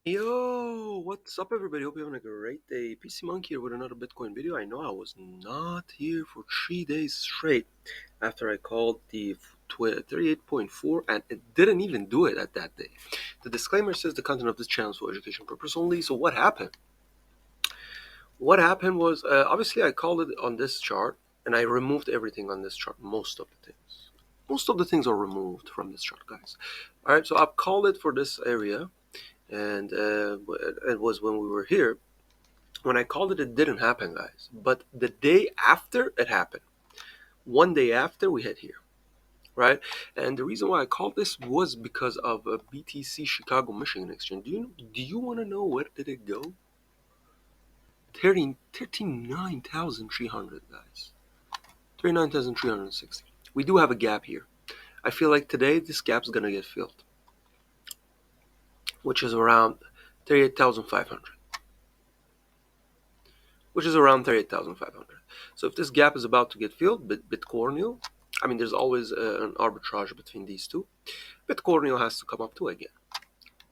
Yo, what's up, everybody? Hope you're having a great day. PC Monkey here with another Bitcoin video. I know I was not here for 3 days straight after I called the 38.4 and it didn't even do it at that day. The disclaimer says the content of this channel is for education purpose only. So what happened? What happened was obviously I called it on this chart and I removed everything on this chart. Most of the things. Most of the things are removed from this chart, guys. All right, so I've called it for this area and it was when we were here. When I called it, it didn't happen, guys. But the day after it happened, one day after we hit here, right? And the reason why I called this was because of a BTC Chicago Michigan exchange. Do you want to know where did it go? 39,300, guys. 39,360. We do have a gap here. I feel like today this gap's gonna get filled, which is around 38,500. Which is around 38,500. So if this gap is about to get filled, Bitcoin, I mean, there's always an arbitrage between these two. Bitcoin has to come up too again.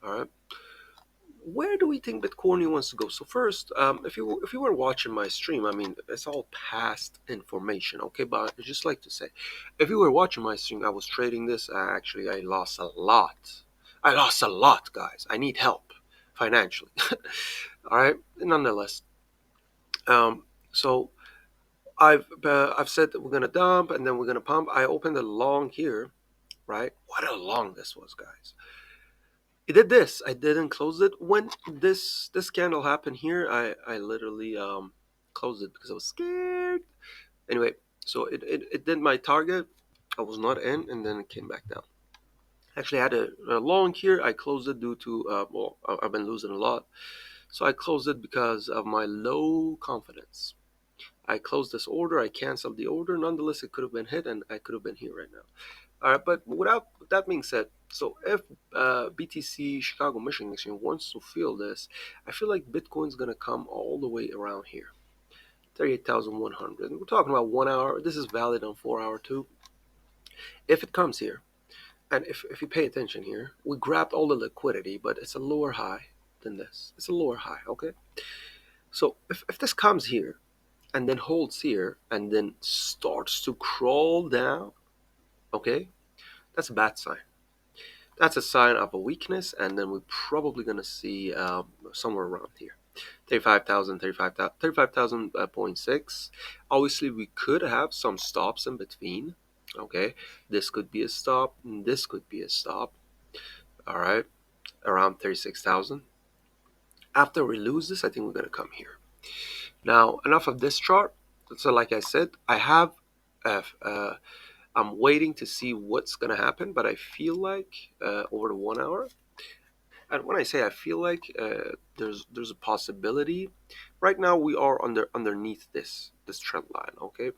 All right. Where do we think Bitcoin wants to go? So first, if you were watching my stream, I mean, it's all past information, okay? But I just like to say, if you were watching my stream, I was trading this. Actually, I lost a lot. I lost a lot, guys. I need help financially. All right. Nonetheless, so I've said that we're gonna dump and then we're gonna pump. I opened a long here, right? What a long this was, guys. It did this. I didn't close it when this candle happened here. I literally closed it because I was scared. Anyway, so it did my target. I was not in, and then it came back down. Actually, I had a long here. I closed it due to well, I've been losing a lot, so I closed it because of my low confidence. I closed this order. I canceled the order. Nonetheless, it could have been hit, and I could have been here right now. All right, but with that being said, so if BTC Chicago Michigan Exchange wants to feel this, I feel like Bitcoin's gonna come all the way around here, 38,100. We're talking about 1 hour. This is valid on 4 hour too. If it comes here, and if you pay attention here, we grabbed all the liquidity, but it's a lower high than this. It's a lower high, okay? So if this comes here and then holds here and then starts to crawl down, okay, that's a bad sign. That's a sign of a weakness, and then we're probably going to see somewhere around here. 35,000, 35,000.6. Obviously, we could have some stops in between. Okay, this could be a stop, and this could be a stop. All right, around 36,000. After we lose this, I think we're going to come here. Now, enough of this chart. So, like I said, I'm waiting to see what's gonna happen, but I feel like over the 1 hour, and when I say I feel like, there's a possibility. Right now we are underneath this trend line. Okay,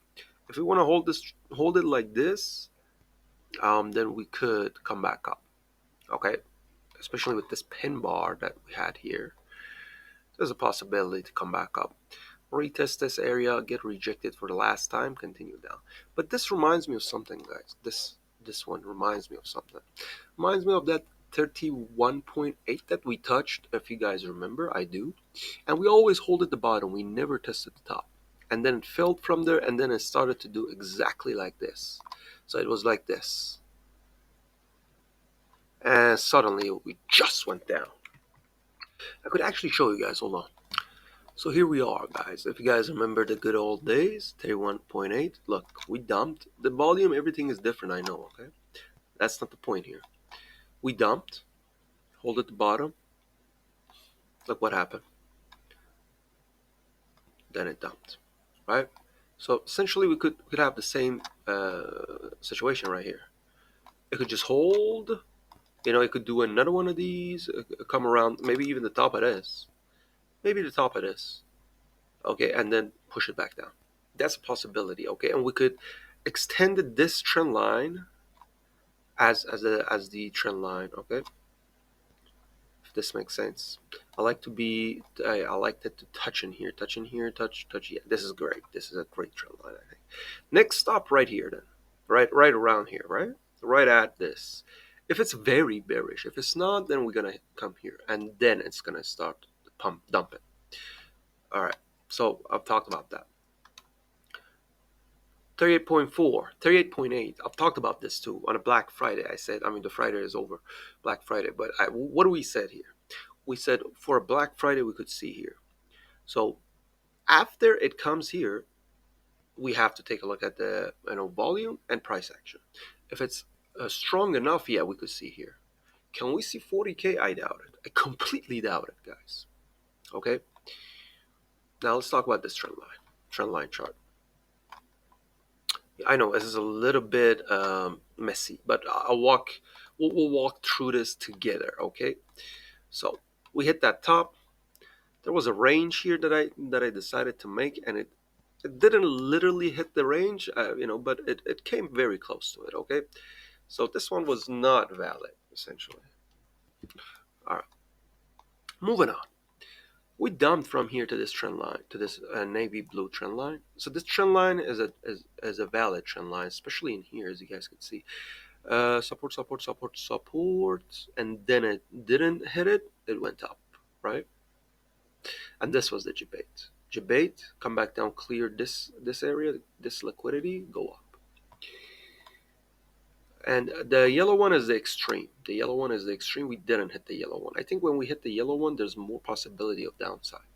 if we want to hold it like this, then we could come back up. Okay, especially with this pin bar that we had here, there's a possibility to come back up. Retest this area, get rejected for the last time, continue down. But this reminds me of something, guys. This one reminds me of something. Reminds me of that 31.8 that we touched, if you guys remember. I do. And we always hold at the bottom. We never tested the top. And then it fell from there, and then it started to do exactly like this. So it was like this. And suddenly we just went down. I could actually show you guys. Hold on. So here we are, guys. If you guys remember the good old days, 31.8. Look, we dumped. The volume, everything is different, I know, okay? That's not the point here. We dumped. Hold at the bottom. Look what happened. Then it dumped, right? So essentially we could have the same situation right here. It could just hold. It could do another one of these, come around, maybe even the top of this. Maybe the top of this. Okay, and then push it back down. That's a possibility, okay? And we could extend this trend line as the trend line, okay? If this makes sense. I like that to touch in here, touch. Yeah, this is great. This is a great trend line, I think. Next stop right here then. Right around here, right? Right at this. If it's very bearish, if it's not, then we're gonna come here, and then it's gonna start the pump dumping. All right, so I've talked about that. 38.4, 38.8. I've talked about this too on a Black Friday. I said, I mean, the Friday is over, Black Friday, but what do we said here? We said for a Black Friday we could see here. So after it comes here, we have to take a look at the volume and price action. If it's strong enough, yeah, we could see here. Can we see 40K? I doubt it. I completely doubt it, guys. Okay. Now let's talk about this trend line chart. I know this is a little bit messy, but we'll walk through this together. Okay. So we hit that top. There was a range here that I decided to make, and it didn't literally hit the range, but it came very close to it. Okay. So this one was not valid, essentially. All right, moving on. We dumped from here to this trend line, to this navy blue trend line. So this trend line is a valid trend line, especially in here, as you guys can see. Support, support, support, support, and then it didn't hit it. It went up, right? And this was the debate. Debate, come back down, clear this area, this liquidity, go up. And the yellow one is the extreme. The yellow one is the extreme. We didn't hit the yellow one. I think when we hit the yellow one, there's more possibility of downside.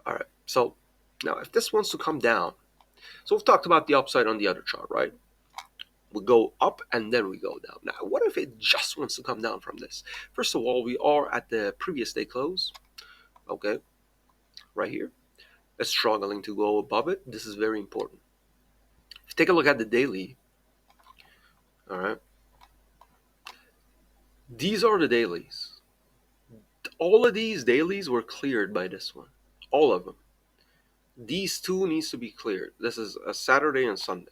All right. So now if this wants to come down, so we've talked about the upside on the other chart, right? We go up and then we go down. Now, what if it just wants to come down from this? First of all, we are at the previous day close. Okay. Right here. It's struggling to go above it. This is very important. If you take a look at the daily, all right. These are the dailies. All of these dailies were cleared by this one. All of them. These two needs to be cleared. This is a Saturday and Sunday.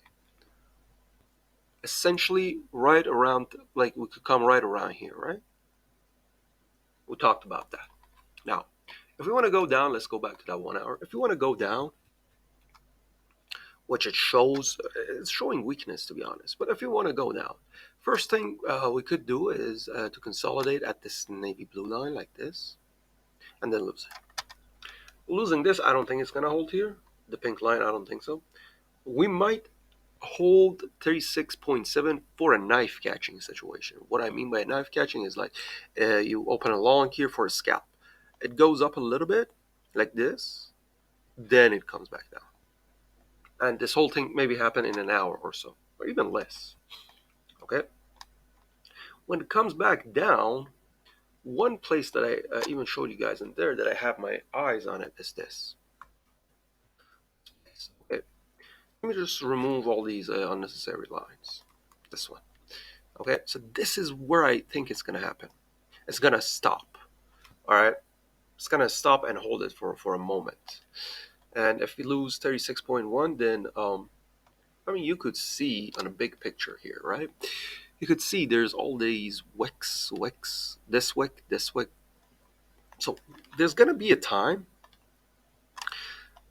Essentially, right around, like we could come right around here, right? We talked about that. Now, if we want to go down, let's go back to that 1 hour. If you want to go down, which it shows, it's showing weakness to be honest. But if you want to go down, first thing we could do is to consolidate at this navy blue line like this, and then lose it. Losing this, I don't think it's going to hold here. The pink line, I don't think so. We might hold 36.7 for a knife catching situation. What I mean by knife catching is like you open a long here for a scalp. It goes up a little bit like this, then it comes back down. And this whole thing maybe happen in an hour or so, or even less. Okay. When it comes back down, one place that I even showed you guys in there that I have my eyes on it is this. Okay. Let me just remove all these unnecessary lines. This one. Okay. So this is where I think it's going to happen. It's going to stop. All right. It's going to stop and hold it for a moment. And if we lose 36.1, then, you could see on a big picture here, right? You could see there's all these wicks, this wick, this wick. So there's going to be a time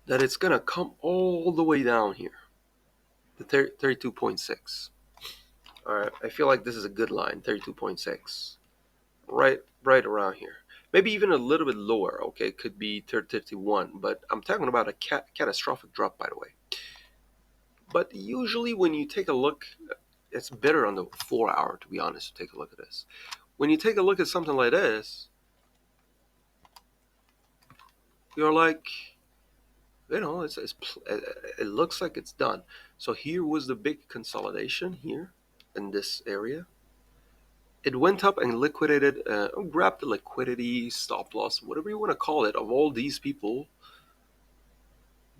that it's going to come all the way down here, the 32.6. All right, I feel like this is a good line, 32.6, right around here. Maybe even a little bit lower, okay? It could be 31, but I'm talking about a catastrophic drop, by the way. But usually when you take a look, it's better on the 4 hour, to be honest, to take a look at this. When you take a look at something like this, you're like, it looks like it's done. So here was the big consolidation here in this area. It went up and liquidated, grabbed the liquidity, stop loss, whatever you want to call it, of all these people.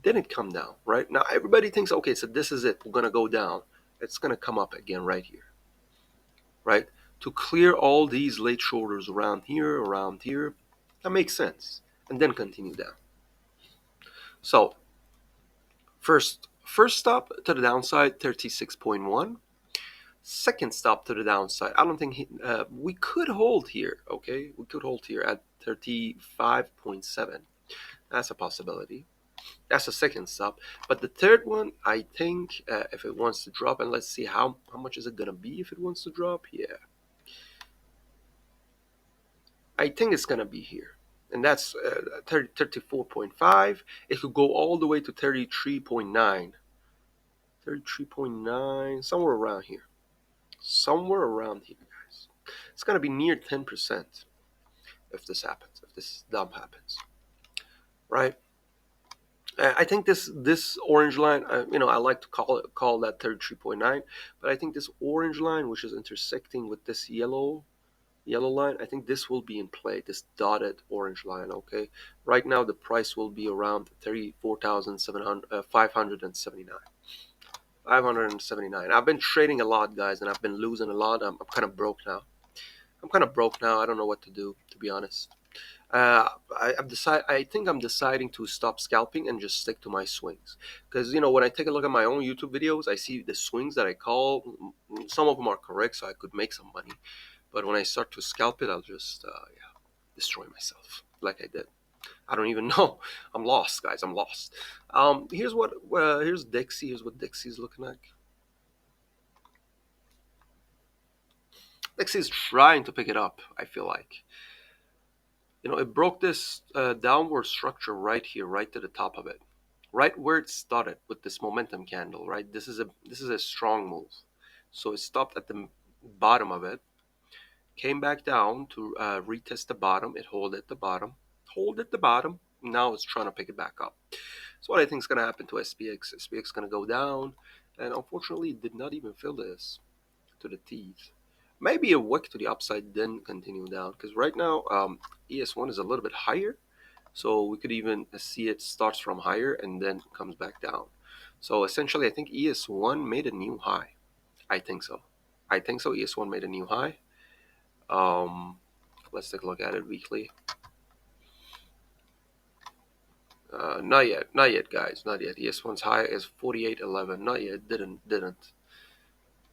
Didn't come down, right? Now everybody thinks, okay, so this is it. We're going to go down. It's going to come up again right here, right? To clear all these late shoulders around here, that makes sense. And then continue down. So first stop to the downside, 36.1. Second stop to the downside. I don't think we could hold here, okay? We could hold here at 35.7. That's a possibility. That's the second stop. But the third one, I think if it wants to drop, and let's see how much is it going to be if it wants to drop. Yeah. I think it's gonna be here, and that's 34.5. It could go all the way to 33.9, 33.9, somewhere around here, somewhere around here, guys. It's gonna be near 10% if this happens, if this dump happens, right? I think this orange line, I like to call that 33.9, but I think this orange line, which is intersecting with this yellow line, I think this will be in play, this dotted orange line. Okay, right now the price will be around 34,700, 579. I've been trading a lot, guys, and I've been losing a lot. I'm kind of broke now. I don't know what to do, to be honest. I think I'm deciding to stop scalping and just stick to my swings, because when I take a look at my own YouTube videos, I see the swings that I call. Some of them are correct, so I could make some money. But when I start to scalp it, I'll just yeah, destroy myself like I did. I don't even know. I'm lost, guys. I'm lost. Here's Dixie. Here's what Dixie's looking like. Dixie's trying to pick it up. I feel like it broke this downward structure right here, right to the top of it, right where it started with this momentum candle. Right. This is a strong move. So it stopped at the bottom of it, came back down to retest the bottom. It hold at the bottom, hold at the bottom. Now it's trying to pick it back up. So what I think is going to happen to SPX? SPX is going to go down, and unfortunately, it did not even fill this to the teeth. Maybe a wick to the upside, then continue down. Because right now, ES1 is a little bit higher, so we could even see it starts from higher and then comes back down. So essentially, I think ES1 made a new high. I think so. I think so. ES1 made a new high. Um, let's take a look at it weekly. Not yet, guys, not yet. ES1's high is 48.11. Not yet, didn't.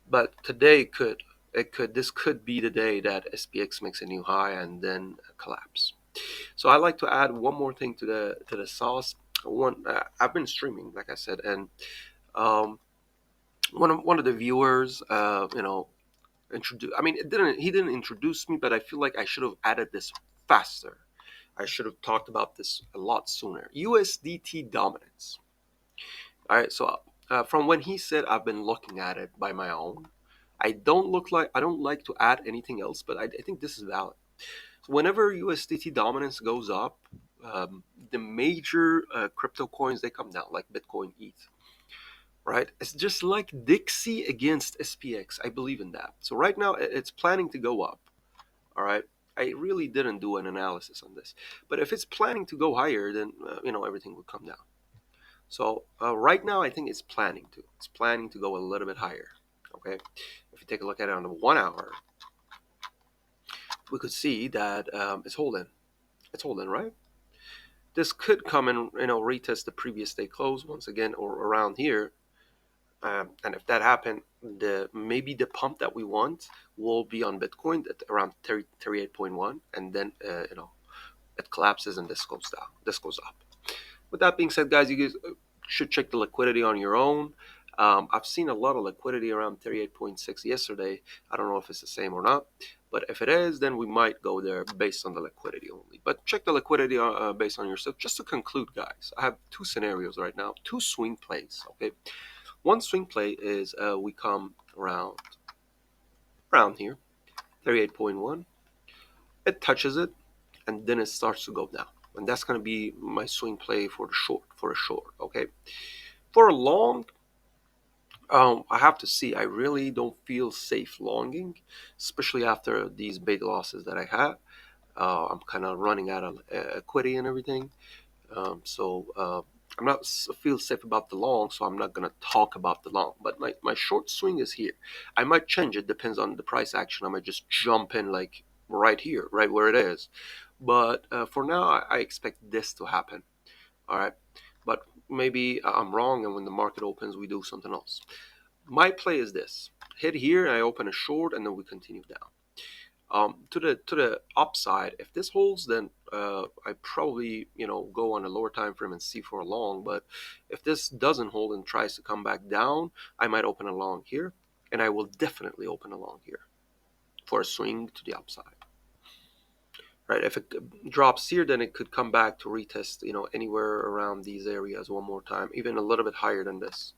But today this could be the day that SPX makes a new high and then collapse. So I like to add one more thing to the sauce. I've been streaming, like I said, and um, one of the viewers, introduce. I mean, he didn't introduce me, but I feel like I should have added this faster. I should have talked about this a lot sooner. USDT dominance. All right, so from when he said, I've been looking at it by my own. I don't like to add anything else, but I think this is valid. So whenever USDT dominance goes up, the major crypto coins, they come down, like Bitcoin, ETH. Right? It's just like Dixie against SPX. I believe in that. So right now it's planning to go up. All right. I really didn't do an analysis on this, but if it's planning to go higher, then everything would come down. So right now, I think it's planning to. It's planning to go a little bit higher. Okay. If you take a look at it on the 1 hour, we could see that it's holding. It's holding, right? This could come and retest the previous day close once again, or around here. And if that happened, maybe the pump that we want will be on Bitcoin at around 38.1, and then it collapses and this goes down. This goes up. With that being said, guys, you guys should check the liquidity on your own. I've seen a lot of liquidity around 38.6 yesterday. I don't know if it's the same or not, but if it is, then we might go there based on the liquidity only. But check the liquidity based on yourself. Just to conclude, guys, I have two scenarios right now, two swing plays. Okay, one swing play is we come around here, 38.1. It touches it, and then it starts to go down. And that's going to be my swing play for a short. Okay, for a long, I have to see. I really don't feel safe longing, especially after these big losses that I had. I'm kind of running out of equity and everything. So I'm not feel safe about the long, so I'm not gonna talk about the long. But my short swing is here. I might change it, depends on the price action. I might just jump in like right here, right where it is. But for now, I expect this to happen. All right, but maybe I'm wrong, and when the market opens, we do something else. My play is this: hit here, and I open a short, and then we continue down. To the upside, if this holds, then I probably go on a lower time frame and see for a long. But if this doesn't hold and tries to come back down, I might open a long here, and I will definitely open a long here for a swing to the upside. right? If it drops here, then it could come back to retest, anywhere around these areas one more time, even a little bit higher than this.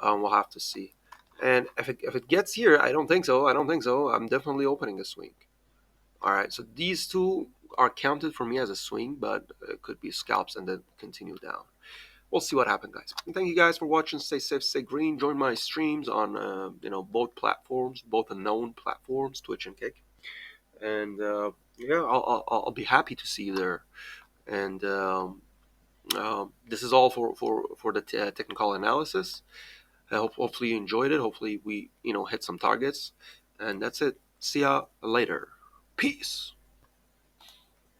We'll have to see. And if it gets here, I don't think so. I don't think so. I'm definitely opening a swing. All right, so these two are counted for me as a swing, but it could be scalps and then continue down. We'll see what happens, guys. And thank you guys for watching. Stay safe, stay green. Join my streams on both platforms, both the known platforms, Twitch and Kick. And yeah, I'll be happy to see you there. And this is all for the technical analysis. Hopefully you enjoyed it. Hopefully we hit some targets. And that's it. See ya later. Peace.